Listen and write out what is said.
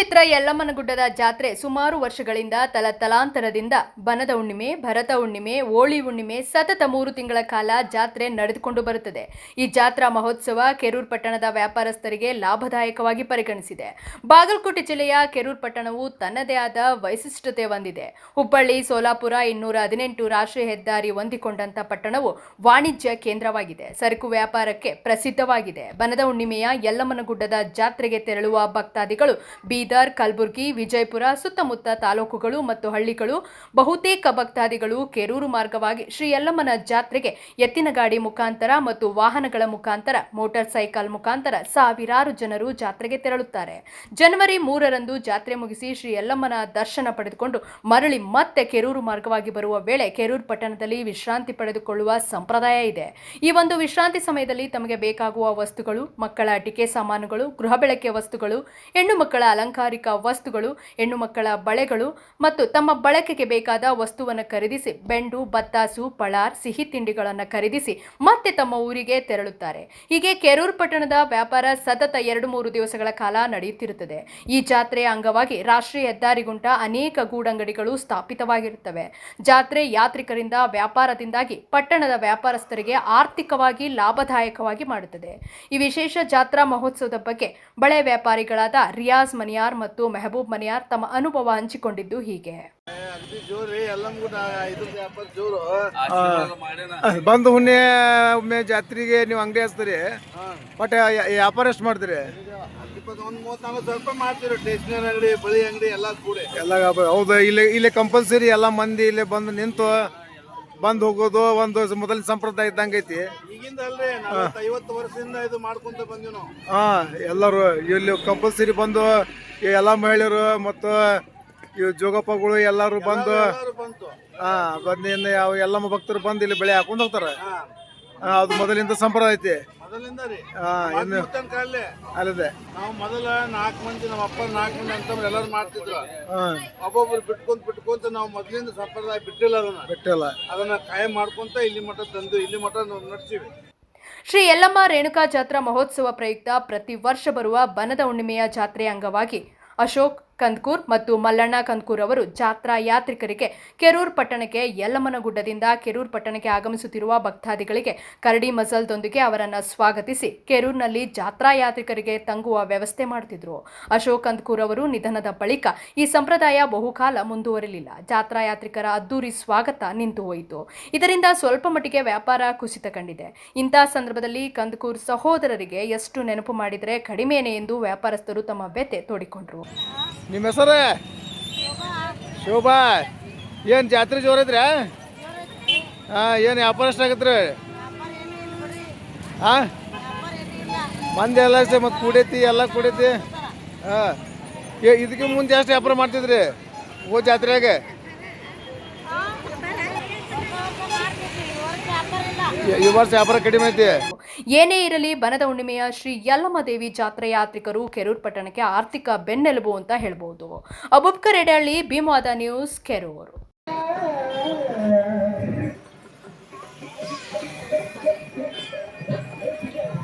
ವಿಚಿತ್ರ ಯಲ್ಲಮ್ಮನಗುಡ್ಡದ ಜಾತ್ರೆ ಸುಮಾರು ವರ್ಷಗಳಿಂದ ತಲತಲಾಂತರದಿಂದ ಬನದ ಹುಣ್ಣಿಮೆ, ಭರತ ಹುಣ್ಣಿಮೆ, ಹೋಳಿ ಹುಣ್ಣಿಮೆ ಸತತ 3 ತಿಂಗಳ ಕಾಲ ಜಾತ್ರೆ ನಡೆದುಕೊಂಡು ಬರುತ್ತದೆ. ಈ ಜಾತ್ರಾ ಮಹೋತ್ಸವ ಕೆರೂರು ಪಟ್ಟಣದ ವ್ಯಾಪಾರಸ್ಥರಿಗೆ ಲಾಭದಾಯಕವಾಗಿ ಪರಿಗಣಿಸಿದೆ. ಬಾಗಲಕೋಟೆ ಜಿಲ್ಲೆಯ ಕೆರೂರು ಪಟ್ಟಣವು ತನ್ನದೇ ಆದ ವೈಶಿಷ್ಟ್ಯತೆ ಹೊಂದಿದೆ. ಹುಬ್ಬಳ್ಳಿ, ಸೋಲಾಪುರ 218 ರಾಷ್ಟ್ರೀಯ ಹೆದ್ದಾರಿ ಹೊಂದಿಕೊಂಡಂತ ಪಟ್ಟಣವು ವಾಣಿಜ್ಯ ಕೇಂದ್ರವಾಗಿದೆ. ಸರಕು ವ್ಯಾಪಾರಕ್ಕೆ ಪ್ರಸಿದ್ಧವಾಗಿದೆ. ಬನದ ಹುಣ್ಣಿಮೆಯ ಯಲ್ಲಮ್ಮನಗುಡ್ಡದ ಜಾತ್ರೆಗೆ ತೆರಳುವ ಭಕ್ತಾದಿಗಳು ಬೀದರ್, ಕಲಬುರಗಿ, ವಿಜಯಪುರ ಸುತ್ತಮುತ್ತ ತಾಲೂಕುಗಳು ಮತ್ತು ಹಳ್ಳಿಗಳು ಬಹುತೇಕ ಭಕ್ತಾದಿಗಳು ಕೆರೂರು ಮಾರ್ಗವಾಗಿ ಶ್ರೀ ಯಲ್ಲಮ್ಮನ ಜಾತ್ರೆಗೆ ಎತ್ತಿನ ಗಾಡಿ ಮುಖಾಂತರ ಮತ್ತು ವಾಹನಗಳ ಮುಖಾಂತರ, ಮೋಟಾರ್ ಸೈಕಲ್ ಮುಖಾಂತರ ಸಾವಿರಾರು ಜನರು ಜಾತ್ರೆಗೆ ತೆರಳುತ್ತಾರೆ. ಜನವರಿ 3ರಂದು ಜಾತ್ರೆ ಮುಗಿಸಿ ಶ್ರೀ ಯಲ್ಲಮ್ಮನ ದರ್ಶನ ಪಡೆದುಕೊಂಡು ಮರಳಿ ಮತ್ತೆ ಕೆರೂರು ಮಾರ್ಗವಾಗಿ ಬರುವ ವೇಳೆ ಕೆರೂರು ಪಟ್ಟಣದಲ್ಲಿ ವಿಶ್ರಾಂತಿ ಪಡೆದುಕೊಳ್ಳುವ ಸಂಪ್ರದಾಯ ಇದೆ. ಈ ಒಂದು ವಿಶ್ರಾಂತಿ ಸಮಯದಲ್ಲಿ ತಮಗೆ ಬೇಕಾಗುವ ವಸ್ತುಗಳು, ಮಕ್ಕಳ ಆಟಿಕೆ ಸಾಮಾನುಗಳು, ಗೃಹ ಬಳಕೆ ವಸ್ತುಗಳು, ಹೆಣ್ಣು ಮಕ್ಕಳ ಅಲಂಕಾರಿಕ ವಸ್ತುಗಳು, ಹೆಣ್ಣು ಮಕ್ಕಳ ಬಳೆಗಳು ಮತ್ತು ತಮ್ಮ ಬಳಕೆಗೆ ಬೇಕಾದ ವಸ್ತುವನ್ನು ಖರೀದಿಸಿ ಬೆಂಡು, ಬತ್ತಾಸು, ಪಳಾರ್, ಸಿಹಿ ತಿಂಡಿಗಳನ್ನು ಖರೀದಿಸಿ ಮತ್ತೆ ತಮ್ಮ ಊರಿಗೆ ತೆರಳುತ್ತಾರೆ. ಹೀಗೆ ಕೆರೂರು ಪಟ್ಟಣದ ವ್ಯಾಪಾರ ಸತತ 2-3 ದಿವಸಗಳ ಕಾಲ ನಡೆಯುತ್ತಿರುತ್ತದೆ. ಈ ಜಾತ್ರೆಯ ಅಂಗವಾಗಿ ರಾಷ್ಟ್ರೀಯ ಹೆದ್ದಾರಿಗುಂಟ ಅನೇಕ ಗೂಡಂಗಡಿಗಳು ಸ್ಥಾಪಿತವಾಗಿರುತ್ತವೆ. ಜಾತ್ರೆ ಯಾತ್ರಿಕರಿಂದ ವ್ಯಾಪಾರದಿಂದಾಗಿ ಪಟ್ಟಣದ ವ್ಯಾಪಾರಸ್ಥರಿಗೆ ಆರ್ಥಿಕವಾಗಿ ಲಾಭದಾಯಕವಾಗಿ ಮಾಡುತ್ತದೆ. ಈ ವಿಶೇಷ ಜಾತ್ರಾ ಮಹೋತ್ಸವದ ಬಗ್ಗೆ ಬಳೆ ವ್ಯಾಪಾರಿಗಳಾದ ರಿಯಾಜ್ ಮನಿಯಾರ್ ಮತ್ತು ಮೆಹಬೂಬ್ ಮನಿಯಾರ್ ತಮ್ಮ ಅನುಭವ ಹಂಚಿಕೊಂಡಿದ್ದು ಹೀಗೆ. ಬಂದು ಹುಣ್ಣೆ ಜಾತ್ರೆಗೆ ನೀವು ಅಂಗಡಿ ಹಚ್ತೀರಿ, ಬಟ್ ವ್ಯಾಪಾರ ಎಷ್ಟು ಮಾಡ್ತೀರಿ? ಸ್ಟೇಷನರಿ ಅಂಗಡಿ, ಬಳಿ ಅಂಗಡಿ ಎಲ್ಲ ಕೂಡಿ ಎಲ್ಲ ಹೌದು. ಇಲ್ಲಿ ಕಂಪಲ್ಸರಿ ಎಲ್ಲ ಮಂದಿ ಇಲ್ಲಿ ಬಂದು ನಿಂತು ಬಂದು ಹೋಗೋದು ಒಂದು ಮೊದಲಿನ ಸಂಪ್ರದಾಯ ಇದ್ದಂಗೆ ಐತಿ. ಈಗಿಂದ ಅಲ್ರಿ 50 ವರ್ಷದಿಂದ ಇದು ಮಾಡ್ಕೊಂತ ಬಂದಿವಿ ನಾವು. ಎಲ್ಲರೂ ಇಲ್ಲಿ ಕಂಪಲ್ಸರಿ ಬಂದು ಎಲ್ಲ ಮಹಿಳೆಯರು ಮತ್ತು ಇವು ಜೋಗಪ್ಪಗಳು ಎಲ್ಲರೂ ಬಂದು ಬಂದು ಯಾವ ಎಲ್ಲಮ್ಮ ಭಕ್ತರು ಬಂದು ಇಲ್ಲಿ ಬೆಳೆ ಹಾಕೊಂಡು ಹೋಗ್ತಾರೆ. ಅದು ಮೊದಲಿಂದ ಸಂಪ್ರದಾಯ ಐತಿ. ಅಲ್ಲದೆ ನಾವು ಮೊದಲ 4 ಮಂದಿ, ನಮ್ಮ ಅಪ್ಪ 4 ಮಂದಿ ಅಂತಂದ್ರೆ ಎಲ್ಲರೂ ಮಾಡ್ತಿದ್ರು. ಒಬ್ಬೊಬ್ರು ಬಿಟ್ಕೊಂತ ನಾವು ಮೊದಲಿಂದ ಸಂಪ್ರದಾಯ ಬಿಟ್ಟಿಲ್ಲ. ಅದನ್ನ ಕಾಯಂ ಮಾಡ್ಕೊಂತ ಇಲ್ಲಿ ಮಠ ತಂದು ಇಲ್ಲಿ ಮಠ ನಡೆಸಿವಿ. ಶ್ರೀ ಯಲ್ಲಮ್ಮ ರೇಣುಕಾ ಜಾತ್ರಾ ಮಹೋತ್ಸವ ಪ್ರಯುಕ್ತ ಪ್ರತಿ ವರ್ಷ ಬರುವ ಬನದ ಹುಣ್ಣಿಮೆಯ ಜಾತ್ರೆಯ ಅಂಗವಾಗಿ ಅಶೋಕ್ ಕಂದಕೂರ್ ಮತ್ತು ಮಲ್ಲಣ್ಣ ಕಂದಕೂರ್ ಅವರು ಜಾತ್ರಾ ಯಾತ್ರಿಕರಿಗೆ ಕೆರೂರು ಪಟ್ಟಣಕ್ಕೆ ಯಲ್ಲಮ್ಮನಗುಡ್ಡದಿಂದ ಕೆರೂರು ಪಟ್ಟಣಕ್ಕೆ ಆಗಮಿಸುತ್ತಿರುವ ಭಕ್ತಾದಿಗಳಿಗೆ ಕರಡಿ ಮಜಲ್ದೊಂದಿಗೆ ಅವರನ್ನು ಸ್ವಾಗತಿಸಿ ಕೆರೂರಿನಲ್ಲಿ ಜಾತ್ರಾ ಯಾತ್ರಿಕರಿಗೆ ತಂಗುವ ವ್ಯವಸ್ಥೆ ಮಾಡುತ್ತಿದ್ದರು. ಅಶೋಕ್ ಕಂದಕೂರ್ ಅವರು ನಿಧನದ ಬಳಿಕ ಈ ಸಂಪ್ರದಾಯ ಬಹುಕಾಲ ಮುಂದುವರಿಲಿಲ್ಲ. ಜಾತ್ರಾ ಯಾತ್ರಿಕರ ಅದ್ದೂರಿ ಸ್ವಾಗತ ನಿಂತು ಹೋಯಿತು. ಇದರಿಂದ ಸ್ವಲ್ಪ ಮಟ್ಟಿಗೆ ವ್ಯಾಪಾರ ಕುಸಿತ ಕಂಡಿದೆ. ಇಂತಹ ಸಂದರ್ಭದಲ್ಲಿ ಕಂದಕೂರ್ ಸಹೋದರರಿಗೆ ಎಷ್ಟು ನೆನಪು ಮಾಡಿದರೆ ಕಡಿಮೆನೇ ಎಂದು ವ್ಯಾಪಾರಸ್ಥರು ತಮ್ಮ ವ್ಯಥೆ ತೋಡಿಕೊಂಡರು. ನಿಮ್ಮ ಹೆಸರೇ? ಶೋಭಾ. ಏನು ಜಾತ್ರೆ ಜೋರೈತ್ರಿ? ಏನು ವ್ಯಾಪಾರ ಎಷ್ಟಾಗತ್ರಿ? ಮಂದಿ ಎಲ್ಲ ಮತ್ತು ಕುಡೈತಿ, ಎಲ್ಲ ಕುಡೈತಿ. ಇದಕ್ಕೆ ಮುಂದೆ ಎಷ್ಟು ವ್ಯಾಪಾರ ಮಾಡ್ತಿದ್ರಿ ಜಾತ್ರೆಗೆ? ಈ ವರ್ಷ ವ್ಯಾಪಾರ ಕಡಿಮೆ ಐತಿ. ಏನೇ ಇರಲಿ, ಬನದ ಹುಣ್ಣಿಮೆಯ ಶ್ರೀ ಯಲ್ಲಮ್ಮ ದೇವಿ ಜಾತ್ರೆ ಯಾತ್ರಿಕರು ಕೆರೂರು ಪಟ್ಟಣಕ್ಕೆ ಆರ್ಥಿಕ ಬೆನ್ನೆಲುಬು ಅಂತ ಹೇಳ್ಬೋದು. ಅಬೂಬಕರ್ ಎಡಹಳ್ಳಿ, ಭೀಮವಾದ ನ್ಯೂಸ್, ಕೆರೂರು.